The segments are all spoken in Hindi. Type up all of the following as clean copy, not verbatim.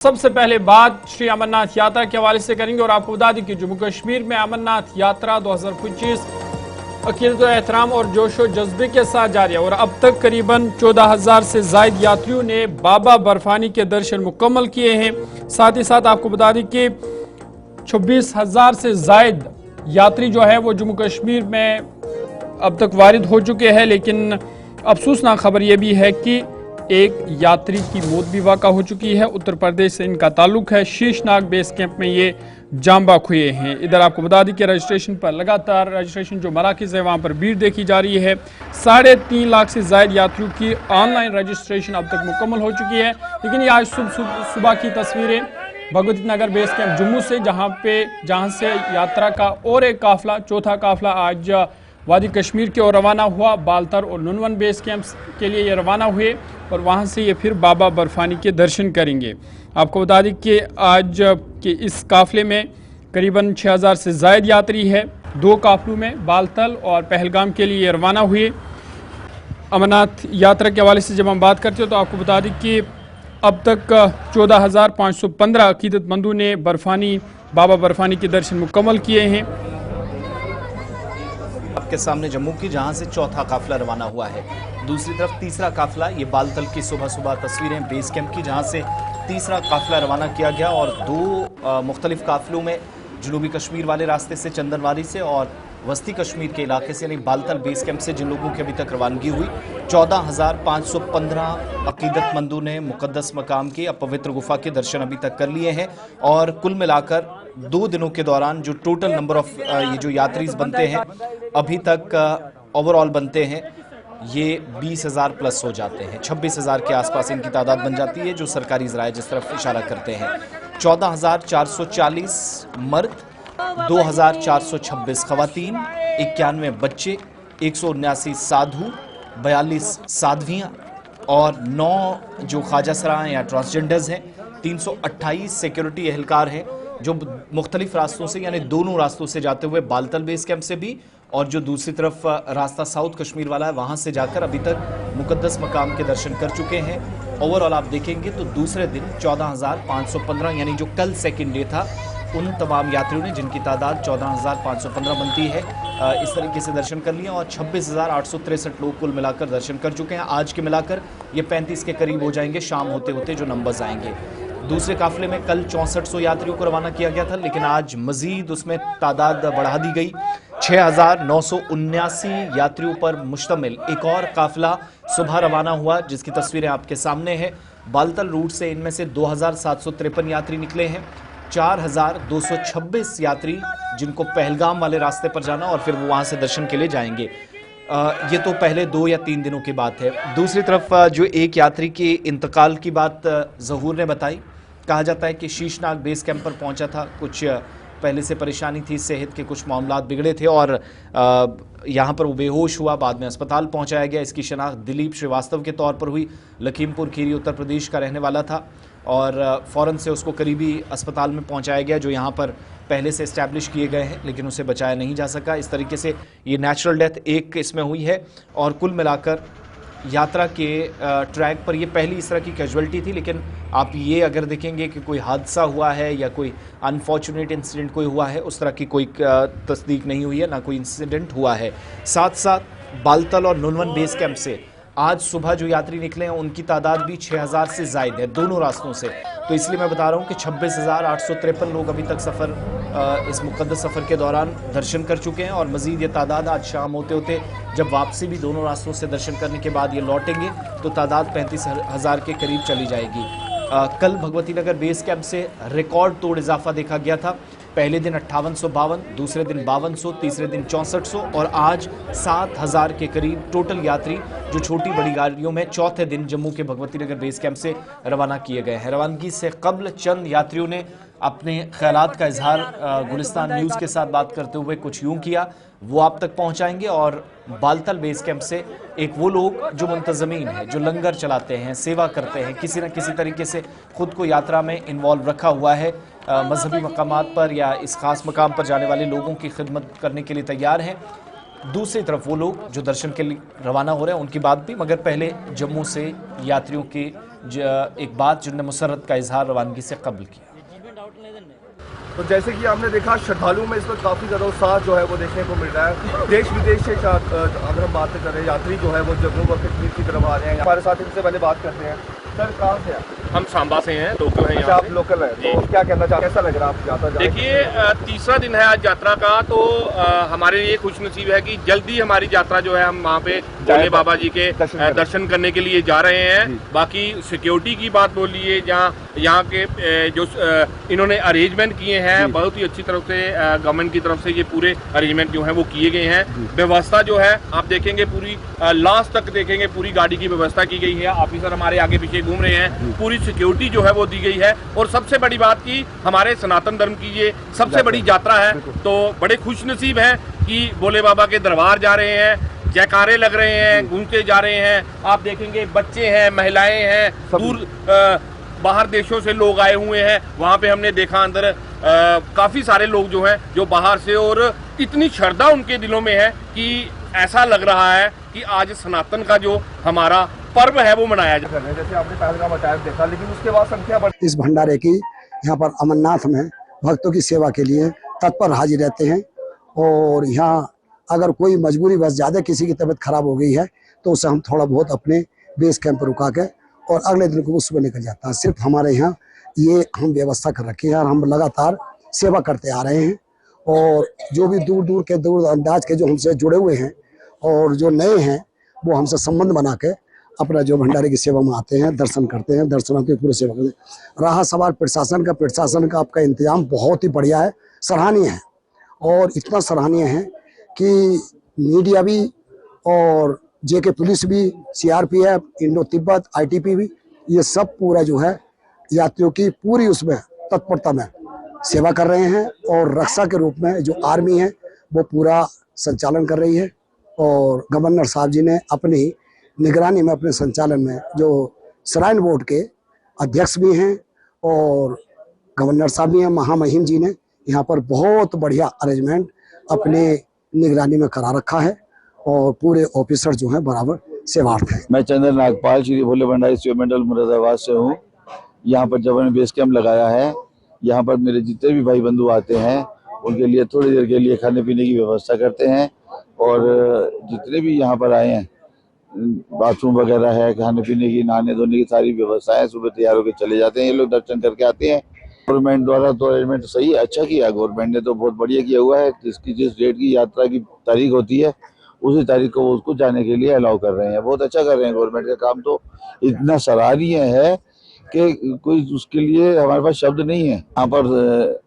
सबसे पहले बात श्री अमरनाथ यात्रा के हवाले से करेंगे और आपको बता दें कि जम्मू कश्मीर में अमरनाथ यात्रा 2025 अकीदत एहतराम और जोशो जज्बे के साथ जारी है और अब तक करीबन 14,000 से जायद यात्रियों ने बाबा बर्फानी के दर्शन मुकम्मल किए हैं। साथ ही साथ आपको बता दें कि 26,000 से जायद यात्री जो है वो जम्मू कश्मीर में अब तक वारिद हो चुके हैं, लेकिन अफसोसनाक खबर यह भी है कि एक यात्री की मौत भी वाक़ा हो चुकी है। उत्तर प्रदेश से इनका ताल्लुक है। शीशनाग बेस कैंप में ये जांबाक हुए हैं। इधर आपको बता दें कि रजिस्ट्रेशन पर लगातार रजिस्ट्रेशन जो मराकज़ है वहाँ पर भीड़ देखी जा रही है। 3.5 लाख से ज़ायद यात्रियों की ऑनलाइन रजिस्ट्रेशन अब तक मुकम्मल हो चुकी है। लेकिन ये आज सुबह की तस्वीरें भगवती नगर बेस कैंप जम्मू से, जहाँ से यात्रा का और एक काफिला, चौथा काफिला आज वादी कश्मीर की ओर रवाना हुआ। बालतर और नुनवन बेस कैंप के लिए ये रवाना हुए और वहाँ से ये फिर बाबा बर्फानी के दर्शन करेंगे। आपको बता दें कि आज के इस काफ़िले में करीबन 6,000 से ज़ायद यात्री है। 2 काफ़िलों में बालतल और पहलगाम के लिए रवाना हुए। अमरनाथ यात्रा के हवाले से जब हम बात करते हैं तो आपको बता दें कि अब तक 14,515 अकीदतमंदों ने बाबा बर्फानी के दर्शन मुकम्मल किए हैं। आपके सामने जम्मू की, जहां से चौथा काफिला रवाना हुआ है। दूसरी तरफ तीसरा काफिला, ये बालतल की सुबह तस्वीरें बेस कैंप की, जहां से तीसरा काफिला रवाना किया गया और 2 मुख्तलिफ काफिलों में जनूबी कश्मीर वाले रास्ते से, चंदनवारी से और वस्ती कश्मीर के इलाके से, यानी बालतल बेस कैंप से जिन लोगों की अभी तक रवानगी हुई, 14,515 अकीदतमंदों ने मुकद्दस मकाम की पवित्र गुफा के दर्शन अभी तक कर लिए हैं। और कुल मिलाकर 2 दिनों के दौरान जो टोटल नंबर ऑफ ये जो यात्रीज बनते हैं अभी तक ओवरऑल बनते हैं, ये 20,000 प्लस हो जाते हैं। 26,000 के आसपास इनकी तादाद बन जाती है, जो सरकारी ज़राए जिस तरफ इशारा करते हैं। 14,440 मर्द, 2,426 खवातीन, 91 बच्चे, 179 साधु, 42 साध्वियाँ और 9 जो ख्वाजा सराय या ट्रांसजेंडर्स हैं। 328 सिक्योरिटी एहलकार हैं जो मुख्तलिफ रास्तों से, यानी दोनों रास्तों से जाते हुए बालतल बेस कैंप से भी और जो दूसरी तरफ रास्ता साउथ कश्मीर वाला है वहाँ से जाकर अभी तक मुकद्दस मकाम के दर्शन कर चुके हैं। ओवरऑल आप देखेंगे तो दूसरे दिन 14,515, यानी जो कल सेकेंड डे था, उन तमाम यात्रियों ने, जिनकी तादाद 14,515 बनती है, इस तरीके से दर्शन कर लिए और 26,863 लोग कुल मिलाकर दर्शन कर चुके हैं। आज के मिलाकर ये 35 के करीब हो जाएंगे शाम होते होते जो नंबर्स आएंगे। दूसरे काफिले में कल 6400 यात्रियों को रवाना किया गया था, लेकिन आज मजीद उसमें तादाद बढ़ा दी गई। 6,979 यात्रियों पर मुश्तमिल एक और काफिला सुबह रवाना हुआ, जिसकी तस्वीरें आपके सामने हैं। बालतल रूट से इनमें से 2,753 यात्री निकले हैं। 4,226 यात्री जिनको पहलगाम वाले रास्ते पर जाना और फिर वो वहाँ से दर्शन के लिए जाएंगे। ये तो पहले 2 या 3 दिनों की बात है। दूसरी तरफ जो एक यात्री के इंतकाल की बात ज़हूर ने बताई, कहा जाता है कि शीशनाग बेस कैंप पर पहुंचा था, कुछ पहले से परेशानी थी, सेहत के कुछ मामलात बिगड़े थे और यहाँ पर वो बेहोश हुआ, बाद में अस्पताल पहुंचाया गया। इसकी शनाख्त दिलीप श्रीवास्तव के तौर पर हुई। लखीमपुर खीरी उत्तर प्रदेश का रहने वाला था और फ़ौरन से उसको करीबी अस्पताल में पहुंचाया गया जो यहाँ पर पहले से इस्टेब्लिश किए गए हैं, लेकिन उसे बचाया नहीं जा सका। इस तरीके से ये नेचुरल डेथ एक इसमें हुई है और कुल मिलाकर यात्रा के ट्रैक पर ये पहली इस तरह की कैजुअलिटी थी। लेकिन आप ये अगर देखेंगे कि कोई हादसा हुआ है या कोई अनफॉर्चुनेट इंसिडेंट कोई हुआ है, उस तरह की कोई तस्दीक नहीं हुई है, ना कोई इंसिडेंट हुआ है। साथ साथ बालतल और नुनवन बेस कैंप से आज सुबह जो यात्री निकले हैं उनकी तादाद भी 6,000 से ज़ायद है दोनों रास्तों से। तो इसलिए मैं बता रहा हूँ कि 26,853 लोग अभी तक इस मुक़द्दस सफ़र के दौरान दर्शन कर चुके हैं और मज़ीद ये तादाद आज शाम होते होते, जब वापसी भी दोनों रास्तों से दर्शन करने के बाद ये लौटेंगे, तो तादाद 35,000 के करीब चली जाएगी। कल भगवती नगर बेस कैंप से रिकॉर्ड तोड़ इजाफा देखा गया था। पहले दिन 5852, दूसरे दिन 5200, तीसरे दिन 6400 और आज 7,000 के करीब टोटल यात्री जो छोटी बड़ी गाड़ियों में चौथे दिन जम्मू के भगवती नगर बेस कैंप से रवाना किए गए हैं। रवानगी से कबल चंद यात्रियों ने अपने ख्यालात का इजहार गुलिस्तान न्यूज़ के साथ बात करते हुए कुछ यूँ किया, वो आप तक पहुँचाएंगे। और बालतल बेस कैंप से एक वो लोग जो मुंतज़मीन हैं, जो लंगर चलाते हैं, सेवा करते हैं, किसी न किसी तरीके से ख़ुद को यात्रा में इन्वॉल्व रखा हुआ है, मजहबी मकामात पर या इस खास मकाम पर जाने वाले लोगों की खिदमत करने के लिए तैयार हैं। दूसरी तरफ वो लोग जो दर्शन के लिए रवाना हो रहे हैं उनकी बात भी, मगर पहले जम्मू से यात्रियों के एक बात जिन्होंने मुसर्रत का इजहार रवानगी से कबल किया। तो जैसे कि आपने देखा श्रद्धालुओं में इस वक्त काफ़ी ज़्यादा उत्साह जो है वो देखने को मिल रहा है। देश विदेश से अगर हम बात करें, यात्री जो है वो जम्मू व कश्मीर की तरफ आ रहे हैं। हमारे साथ इनसे पहले बात करते हैं। सर कहाँ से हैं? हम सांबा से हैं, लोकल हैं। अच्छा, आप लोकल हैं, तो क्या कहना चाहते हैं, कैसा लग रहा है आपकी यात्रा? देखिए, तीसरा दिन है आज यात्रा का, तो हमारे लिए खुशनसीब है कि जल्दी हमारी यात्रा जो है हम वहाँ पे भोले बाबा जी के दर्शन करने के लिए जा रहे हैं। बाकी सिक्योरिटी की बात बोलिए, यहाँ के जो इन्होंने अरेंजमेंट किए हैं बहुत ही अच्छी तरफ से, गवर्नमेंट की तरफ से ये पूरे अरेंजमेंट जो है वो किए गए हैं। व्यवस्था जो है आप देखेंगे पूरी लास्ट तक देखेंगे, पूरी गाड़ी की व्यवस्था की गई है। ऑफिसर हमारे आगे पीछे घूम रहे हैं, पूरी सिक्योरिटी जो है वो दी गई है। और सबसे बड़ी बात की हमारे सनातन धर्म की ये सबसे बड़ी यात्रा है, तो बड़े खुशनसीब हैं कि भोले बाबा के दरबार जा रहे हैं, जयकारे लग रहे हैं, गूंजते जा रहे हैं। आप देखेंगे बच्चे हैं, महिलाएं हैं, दूर बाहर देशों से लोग आए हुए हैं। वहाँ पे हमने देखा अंदर काफी सारे लोग जो हैं जो बाहर से, और इतनी श्रद्धा उनके दिलों में है कि ऐसा लग रहा है कि आज सनातन का जो हमारा पर्व है वो मनाया जा रहा है। जैसे आपने पहलगाम अटैक देखा, लेकिन उसके बाद संख्या बढ़। इस भंडारे की यहाँ पर अमरनाथ में भक्तों की सेवा के लिए तत्पर हाजिर रहते हैं। और यहाँ अगर कोई मजबूरी बस ज़्यादा किसी की तबीयत खराब हो गई है तो उसे हम थोड़ा बहुत अपने बेस कैंप पर रुका के और अगले दिन को सुबह निकल जाता है। सिर्फ हमारे यहाँ ये हम व्यवस्था कर रखी है और हम लगातार सेवा करते आ रहे हैं। और जो भी दूर अंदाज के जो हमसे जुड़े हुए हैं और जो नए हैं वो हमसे संबंध बना के अपना जो भंडारे की सेवा में आते हैं, दर्शन करते हैं, दर्शनों की पूरी सेवा करते हैं। रहा सवाल प्रशासन का आपका इंतजाम बहुत ही बढ़िया है, सराहनीय है। और इतना सराहनीय है कि मीडिया भी और जेके पुलिस भी, सीआरपीएफ, इंडो तिब्बत, आईटीपी भी, ये सब पूरा जो है यात्रियों की पूरी उसमें तत्परता में सेवा कर रहे हैं। और रक्षा के रूप में जो आर्मी है वो पूरा संचालन कर रही है। और गवर्नर साहब जी ने अपनी निगरानी में, अपने संचालन में, जो श्राइन बोर्ड के अध्यक्ष भी हैं और गवर्नर साहब भी हैं, महामहिम जी ने यहाँ पर बहुत बढ़िया अरेंजमेंट अपने निगरानी में करा रखा है। और पूरे ऑफिसर जो हैं बराबर सेवार्थ हैं। मैं चंद्र नागपाल श्री भोले भंडारी शिव मंडल मुरादाबाद से हूँ। यहाँ पर जब हमने बेस कैंप लगाया है, यहाँ पर मेरे जितने भी भाई बंधु आते हैं उनके लिए थोड़ी देर के लिए खाने पीने की व्यवस्था करते हैं। और जितने भी यहाँ पर आए हैं, बाथरूम वगैरह है, खाने पीने की, नहाने धोने की सारी व्यवस्था है। सुबह तैयार होकर चले जाते हैं, ये लोग दर्शन करके आते हैं। गवर्नमेंट द्वारा तो अरेंजमेंट सही है, अच्छा किया गवर्नमेंट ने, तो बहुत बढ़िया किया हुआ है। जिस डेट की यात्रा की तारीख होती है उसी तारीख को उसको जाने के लिए अलाउ कर रहे हैं। बहुत अच्छा कर रहे हैं गवर्नमेंट का काम, तो इतना सराहनीय है कि कोई उसके लिए हमारे पास शब्द नहीं है। यहाँ पर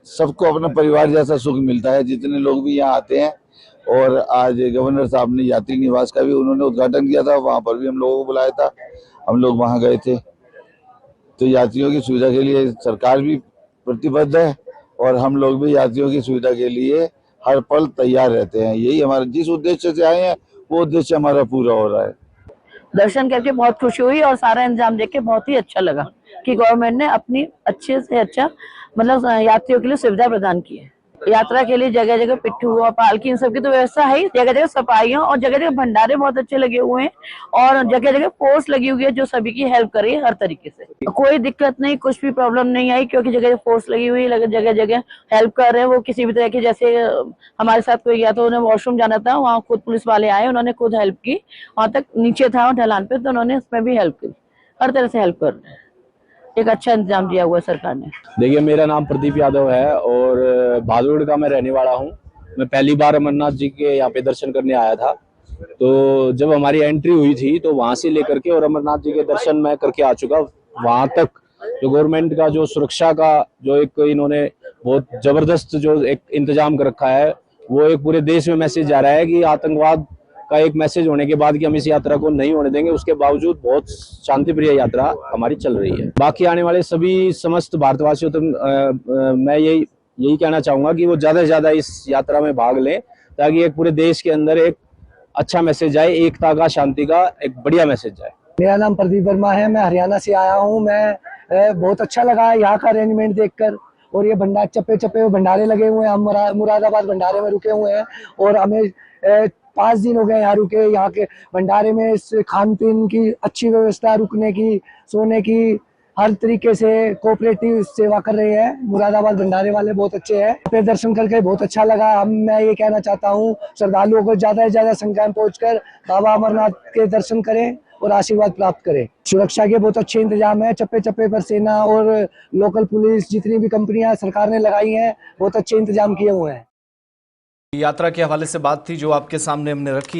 सबको अपना परिवार जैसा सुख मिलता है, जितने लोग भी यहाँ आते हैं। और आज गवर्नर साहब ने यात्री निवास का भी उन्होंने उद्घाटन किया था, वहाँ पर भी हम लोगों को बुलाया था, हम लोग वहाँ गए थे। तो यात्रियों की सुविधा के लिए सरकार भी प्रतिबद्ध है और हम लोग भी यात्रियों की सुविधा के लिए हर पल तैयार रहते हैं। यही हमारा, जिस उद्देश्य से आए हैं वो उद्देश्य हमारा पूरा हो रहा है। दर्शन करके बहुत खुशी हुई और सारा इंतजाम देख के बहुत ही अच्छा लगा कि गवर्नमेंट ने अपनी अच्छे से अच्छा मतलब यात्रियों के लिए सुविधा प्रदान की है। यात्रा के लिए जगह जगह पिट्ठू और पालकी इन सब की तो व्यवस्था है ही, जगह जगह सफाइयां और जगह जगह भंडारे बहुत अच्छे लगे हुए हैं। और जगह जगह फोर्स लगी हुई है जो सभी की हेल्प कर रही है हर तरीके से। कोई दिक्कत नहीं, कुछ भी प्रॉब्लम नहीं आई, क्योंकि जगह जगह फोर्स लगी हुई है, जगह जगह हेल्प कर रहे हैं। वो किसी भी तरह की, जैसे हमारे साथ कोई गया तो उन्हें वॉशरूम जाना था, वहाँ खुद पुलिस वाले आए, उन्होंने खुद हेल्प की। वहाँ तक नीचे था ढलान पे, तो उन्होंने उसमें भी हेल्प की। हर तरह से हेल्प कर रहे हैं, एक अच्छा इंतजाम दिया हुआ है सरकार ने। देखिए, मेरा नाम प्रदीप यादव है और भादुड़ का मैं रहने वाला हूँ। मैं पहली बार अमरनाथ जी के यहाँ पे दर्शन करने आया था। तो जब हमारी एंट्री हुई थी तो वहां से लेकर के और अमरनाथ जी के दर्शन मैं करके आ चुका। वहां तक जो गवर्नमेंट का जो सुरक्षा का जो एक इन्होंने बहुत जबरदस्त जो एक इंतजाम कर रखा है, वो एक पूरे देश में मैसेज जा रहा है कि आतंकवाद का एक मैसेज होने के बाद कि हम इस यात्रा को नहीं होने देंगे, उसके बावजूद बहुत शांति प्रिय यात्रा हमारी चल रही है। बाकी आने वाले सभी समस्त भारतवासियों तक मैं यही कहना चाहूंगा कि वो ज्यादा से ज्यादा इस यात्रा में भाग लें, ताकि एक पूरे देश के अंदर एक अच्छा मैसेज जाए, एकता का, शांति का एक बढ़िया मैसेज जाए। मेरा नाम प्रदीप वर्मा है, मैं हरियाणा से आया हूँ। मैं बहुत अच्छा लगा यहाँ का अरेंजमेंट देखकर। और ये भंडारे चप्पे चप्पे भंडारे लगे हुए हैं, हम मुरादाबाद भंडारे में रुके हुए हैं और हमें 5 दिन हो गए यहाँ रुके। यहाँ के भंडारे में खान पीन की अच्छी व्यवस्था, रुकने की, सोने की, हर तरीके से कोऑपरेटिव सेवा कर रहे हैं। मुरादाबाद भंडारे वाले बहुत अच्छे हैं। पे दर्शन करके बहुत अच्छा लगा। मैं ये कहना चाहता हूँ श्रद्धालुओं को ज्यादा से ज्यादा संख्या में पहुंचकर बाबा अमरनाथ के दर्शन करें और आशीर्वाद प्राप्त करें। सुरक्षा के बहुत अच्छे इंतजाम है। चप्पे चप्पे पर सेना और लोकल पुलिस, जितनी भी कंपनियां सरकार ने लगाई हैं, बहुत अच्छे इंतजाम किए हुए हैं। यात्रा के हवाले से बात थी जो आपके सामने हमने रखी।